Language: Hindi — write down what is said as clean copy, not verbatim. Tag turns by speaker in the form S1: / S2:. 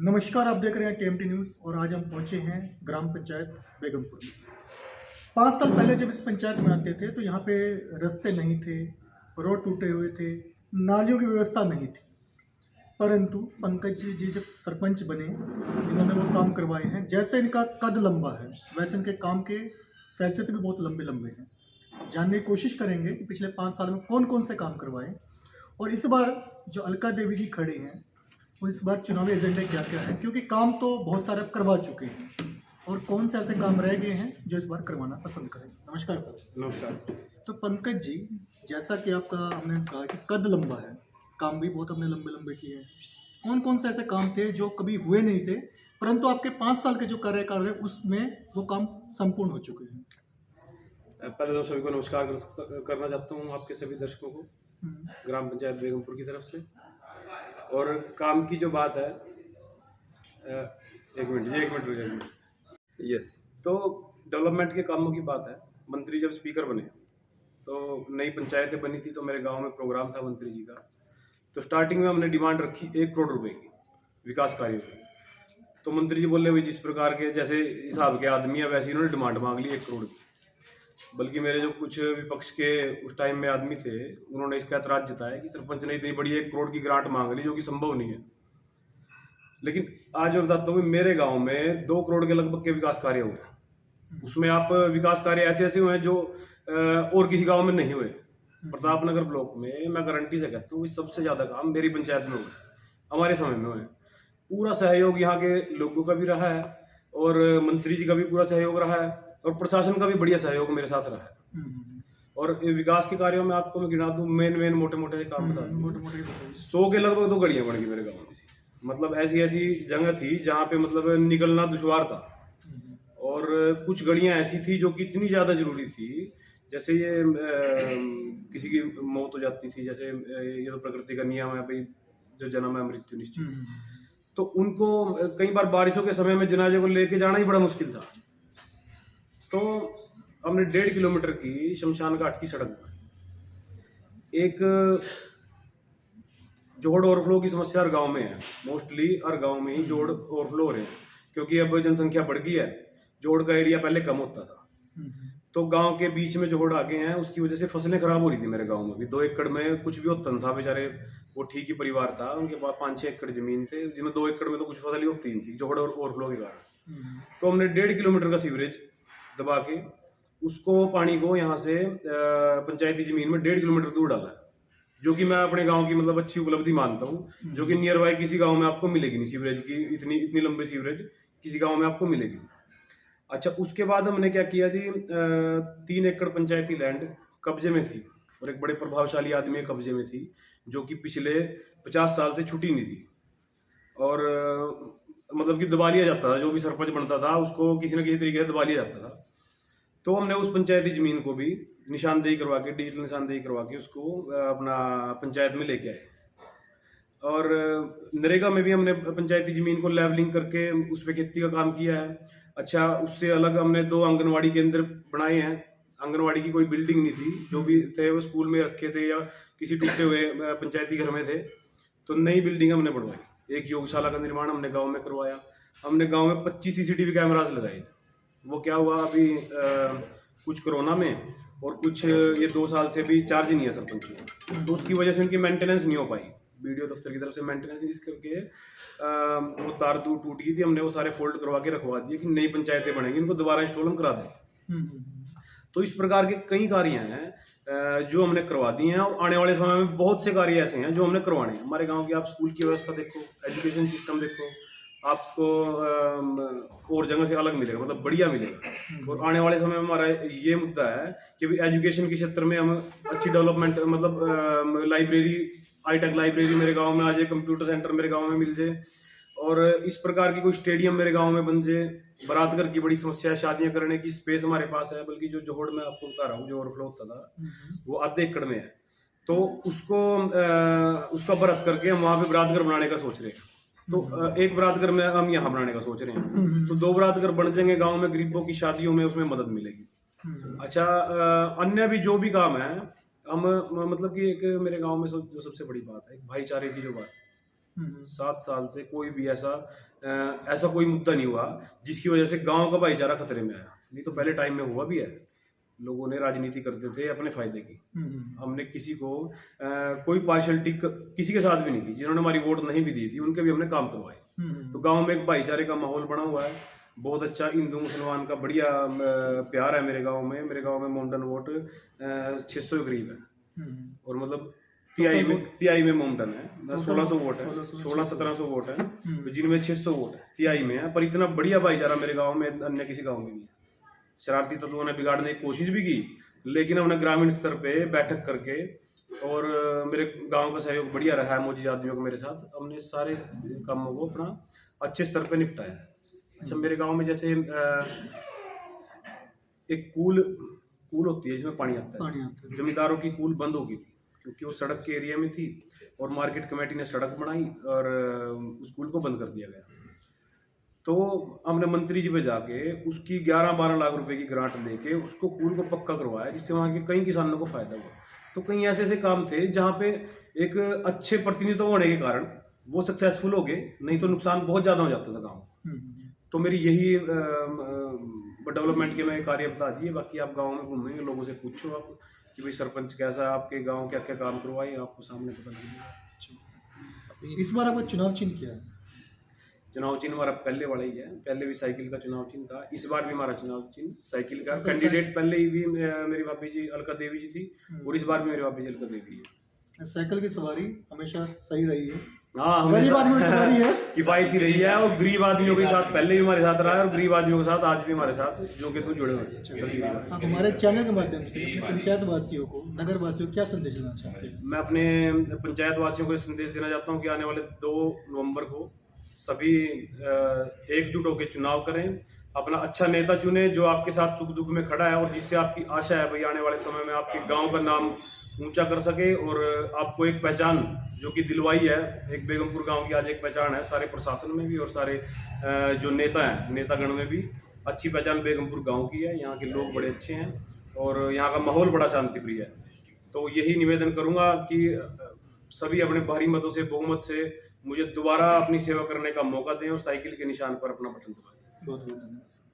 S1: नमस्कार, आप देख रहे हैं केएमटी न्यूज़ और आज हम पहुंचे हैं ग्राम पंचायत बेगमपुर में। 5 साल पहले जब इस पंचायत में आते थे तो यहाँ पे रास्ते नहीं थे, रोड टूटे हुए थे, नालियों की व्यवस्था नहीं थी। परंतु पंकज जी जब सरपंच बने, इन्होंने वो काम करवाए हैं। जैसे इनका कद लंबा है वैसे इनके काम के फैसले भी बहुत लंबे लंबे हैं। अब जानने की कोशिश करेंगे कि पिछले 5 साल में कौन कौन से काम करवाए और इस बार जो अलका देवी जी खड़े हैं और इस बार चुनावी एजेंडे क्या क्या है, क्योंकि काम तो बहुत सारे अब करवा चुके हैं और कौन से ऐसे काम रह गए हैं जो इस बार करवाना पसंद करें। नमस्कार सर।
S2: नमस्कार।
S1: तो पंकज जी, जैसा कि आपका हमने कहा कि कद लंबा है, काम भी बहुत हमने लंबे लंबे किए हैं, कौन कौन से ऐसे काम थे जो कभी हुए नहीं थे परंतु आपके 5 साल के जो कार्यकाल है उसमें वो काम संपूर्ण हो चुके हैं?
S2: पहले तो सभी को नमस्कार करना चाहता हूँ, आपके सभी दर्शकों को ग्राम पंचायत बेगमपुर की तरफ से। और काम की जो बात है, एक मिनट रुक जाइए। यस, तो डेवलपमेंट के कामों की बात है। मंत्री जब स्पीकर बने तो नई पंचायतें बनी थी, तो मेरे गांव में प्रोग्राम था मंत्री जी का। तो स्टार्टिंग में हमने डिमांड रखी 1 करोड़ रुपए की विकास कार्यों की। तो मंत्री जी बोले भाई जिस प्रकार के जैसे हिसाब के आदमी है वैसे इन्होंने डिमांड मांग ली 1 करोड़ की। बल्कि मेरे जो कुछ विपक्ष के उस टाइम में आदमी थे, उन्होंने इसका ऐतराज जताया कि सरपंच ने इतनी बड़ी 1 करोड़ की ग्रांट मांग ली जो कि संभव नहीं है। लेकिन आज मैं बताता हूँ, मेरे गांव में 2 करोड़ के लगभग के विकास कार्य हुए। उसमें आप विकास कार्य ऐसे ऐसे हुए हैं जो और किसी गांव में नहीं हुए। प्रतापनगर ब्लॉक में मैं गारंटी से कहता हूँ सबसे ज्यादा काम मेरी पंचायत में हुए, हमारे समय में हुए। पूरा सहयोग यहाँ के लोगों का भी रहा है और मंत्री जी का भी पूरा सहयोग रहा है और प्रशासन का भी बढ़िया सहयोग मेरे साथ रहा है। और विकास के कार्यों में आपको मैं गिना दूं, मेन मोटे मोटे काम बता दूं। 100 के लगभग 2 गलियां बन गई मेरे गाँव में। मतलब ऐसी ऐसी जगह थी जहाँ पे मतलब निकलना दुश्वार था। और कुछ गलियां ऐसी थी जो कि इतनी ज्यादा जरूरी थी, जैसे ये किसी की मौत हो जाती थी, जैसे ये तो प्रकृति का नियम है भाई, जो जन्म है मृत्यु निश्चित। तो उनको कई बार बारिशों के समय में जनाजे को लेके जाना ही बड़ा मुश्किल था। तो हमने 1.5 किलोमीटर की शमशान घाट की सड़क पर एक जोड़ ओवरफ्लो की समस्या हर गांव में है। मोस्टली हर गांव में ही जोड़ ओवरफ्लो हो रहे हैं, क्योंकि अब जनसंख्या बढ़ गई है। जोड़ का एरिया पहले कम होता था, तो गांव के बीच में जोड़ आ गए हैं, उसकी वजह से फसलें खराब हो रही थी। मेरे गांव में भी 2 एकड़ में कुछ भी होता था, बेचारे वो ठीक ही परिवार था, उनके पास 5-6 एकड़ जमीन थे जिनमें 2 एकड़ में तो कुछ फसल ही होती नहीं थी जोड़ ओवरफ्लो के कारण। तो हमने 1.5 किलोमीटर का सीवरेज दबा के उसको पानी को यहाँ से पंचायती जमीन में 1.5 किलोमीटर दूर डाला है, जो कि मैं अपने गांव की मतलब अच्छी उपलब्धि मानता हूँ, जो कि नियर बाय किसी गांव में आपको मिलेगी नहीं। सीवरेज की इतनी लंबी सीवरेज किसी गांव में आपको मिलेगी नहीं। अच्छा, उसके बाद हमने क्या किया जी, 3 एकड़ पंचायती लैंड कब्जे में थी और एक बड़े प्रभावशाली आदमी कब्जे में थी, जो कि पिछले 50 साल से छुट्टी नहीं थी। और मतलब कि दबा लिया जाता था, जो भी सरपंच बनता था उसको किसी न किसी तरीके से दबा लिया जाता था। तो हमने उस पंचायती जमीन को भी निशानदेही करवा के, डिजिटल निशानदेही करवा के उसको अपना पंचायत में लेके आए। और नरेगा में भी हमने पंचायती जमीन को लेवलिंग करके उस पर खेती का काम किया है। अच्छा, उससे अलग हमने 2 आंगनवाड़ी केंद्र बनाए हैं। आंगनवाड़ी की कोई बिल्डिंग नहीं थी, जो भी थे वो स्कूल में रखे थे या किसी टूटे हुए पंचायती घर में थे, तो नई बिल्डिंग हमने बनवाई। एक योगशाला का निर्माण हमने गांव में करवाया। हमने गांव में 25 सीसीटीवी कैमरास लगाए। वो क्या हुआ अभी कुछ कोरोना में और कुछ ये 2 साल से भी चार्ज नहीं है सरपंच को, तो उसकी वजह से उनकी मेंटेनेंस नहीं हो पाई। वीडियो दफ्तर की तरफ से मेंटेनेंस इस करके वो तार दूर टूट गई थी। हमने वो सारे फोल्ड करवा के रखवा दिए कि नई पंचायतें बनेंगी, इनको दोबारा इंस्टॉल हम करा दें। तो इस प्रकार के कई कार्य हैं जो हमने करवा दिए हैं और आने वाले समय में बहुत से कार्य ऐसे हैं जो हमने करवाने हैं। हमारे गांव की आप स्कूल की व्यवस्था देखो, एजुकेशन सिस्टम देखो, आपको और जगह से अलग मिलेगा, मतलब बढ़िया मिलेगा। और आने वाले समय में हमारा ये मुद्दा है कि भी एजुकेशन के क्षेत्र में हम अच्छी डेवलपमेंट, मतलब लाइब्रेरी, हाईटेक लाइब्रेरी मेरे गांव में आ जाए, कंप्यूटर सेंटर मेरे गांव में मिल जाए, और इस प्रकार की कोई स्टेडियम मेरे गांव में बन जाए। बरातघर की बड़ी समस्या है, शादियां करने की स्पेस हमारे पास है, बल्कि जो जोहड़ में आपको बता रहा हूँ जो ओवरफ्लो होता था वो आधे एकड़ में है, तो उसको उसका बरत करके हम वहाँ पे बरातघर बनाने का सोच रहे हैं। तो एक बरातघर में हम यहाँ बनाने का सोच रहे हैं, तो 2 बरातघर बन जाएंगे गांव में, गरीबों की शादियों में उसमें मदद मिलेगी। अच्छा, अन्य भी जो भी काम है हम मतलब कि एक मेरे गांव में जो सबसे बड़ी बात है, एक भाईचारे की जो बात, 7 साल से कोई भी ऐसा कोई मुद्दा नहीं हुआ जिसकी वजह से गांव का भाईचारा खतरे में आया। नहीं तो पहले टाइम में हुआ भी है, लोगों ने राजनीति करते थे अपने फायदे की। हमने किसी को कोई पार्शलिटी किसी के साथ भी नहीं की। जिन्होंने हमारी वोट नहीं भी दी थी उनके भी हमने काम करवाए। तो गांव में एक भाईचारे का माहौल बना हुआ है, बहुत अच्छा। हिंदू मुसलमान का बढ़िया प्यार है मेरे गांव में। मेरे गांव में मोमडन वोट 600 के करीब है, और मतलब तिहाई में मोमडन है। 1600 वोट है, 1600-1700 वोट है, तो जिनमें 600 वोट है तिहाई में है। पर इतना बढ़िया भाईचारा मेरे गांव में अन्य किसी गांव में नहीं है। शरारती तत्वों ने बिगाड़ने की कोशिश भी की, लेकिन हमने ग्रामीण स्तर पे बैठक करके, और मेरे गांव का सहयोग बढ़िया रहा है मौजूद आदमियों को मेरे साथ, हमने सारे कामों को अपना अच्छे स्तर पे निपटाया। अच्छा, मेरे गांव में जैसे एक कूल होती है जिसमें पानी आता है। जमींदारों की कूल बंद हो गई थी क्योंकि वो सड़क के एरिया में थी, और मार्केट कमेटी ने सड़क बनाई और उस कूल को बंद कर दिया गया। तो हमने मंत्री जी पे जाके उसकी 11-12 लाख रुपए की ग्रांट लेके उसको कूल को पक्का करवाया, जिससे वहाँ के कई किसानों को फायदा हुआ। तो कई ऐसे काम थे जहाँ पे एक अच्छे प्रतिनिधित्व होने के कारण वो सक्सेसफुल हो गए, नहीं तो नुकसान बहुत ज़्यादा हो जाता था गाँव। तो मेरी यही डेवलपमेंट के मैं कार्य बता दिए। बाकी आप गाँव में घूमेंगे, लोगों से पूछो आप कि भाई सरपंच कैसा है आपके गाँव, क्या क्या काम करवाए, आपको सामने पता लगेगा।
S1: इस बार आपका चुनाव चिन्ह क्या है?
S2: चुनाव चिन्ह हमारा पहले वाला ही है। पहले भी साइकिल का चुनाव चिन्ह था, इस बार भी हमारा चुनाव चिन्ह साइकिल का। कैंडिडेट पहले ही भी मेरी भाभी जी अलका देवी जी थी, और इस बार भी मेरी भाभी जी अलका देवी है।
S1: साइकिल की सवारी हमेशा सही रही है।
S2: हाँ,
S1: गरीब आदमियों की सवारी है,
S2: किफायती रही है, और गरीब आदमियों के साथ पहले भी हमारे साथ रहा है, और गरीब आदमियों के साथ आज भी हमारे साथ जो कि जुड़े हुए हैं।
S1: आप हमारे चैनल के माध्यम से पंचायत वासियों को, नगर वासियों को क्या संदेश देना चाहते हैं?
S2: मैं अपने पंचायत वासियों को संदेश देना चाहता हूँ कि आने वाले 2 नवंबर को सभी एकजुट होकर चुनाव करें, अपना अच्छा नेता चुने जो आपके साथ सुख दुख में खड़ा है, और जिससे आपकी आशा है भाई आने वाले समय में आपके गांव का नाम ऊंचा कर सके, और आपको एक पहचान जो कि दिलवाई है। एक बेगमपुर गांव की आज एक पहचान है सारे प्रशासन में भी, और सारे जो नेता हैं, नेतागण में भी अच्छी पहचान बेगमपुर गांव की है। यहाँ के लोग बड़े अच्छे हैं, और यहाँ का माहौल बड़ा शांतिप्रिय है। तो यही निवेदन करूँगा कि सभी अपने भारी मतों से, बहुमत से मुझे दोबारा अपनी सेवा करने का मौका दें, और साइकिल के निशान पर अपना बटन दबाएं।
S1: बहुत बहुत धन्यवाद।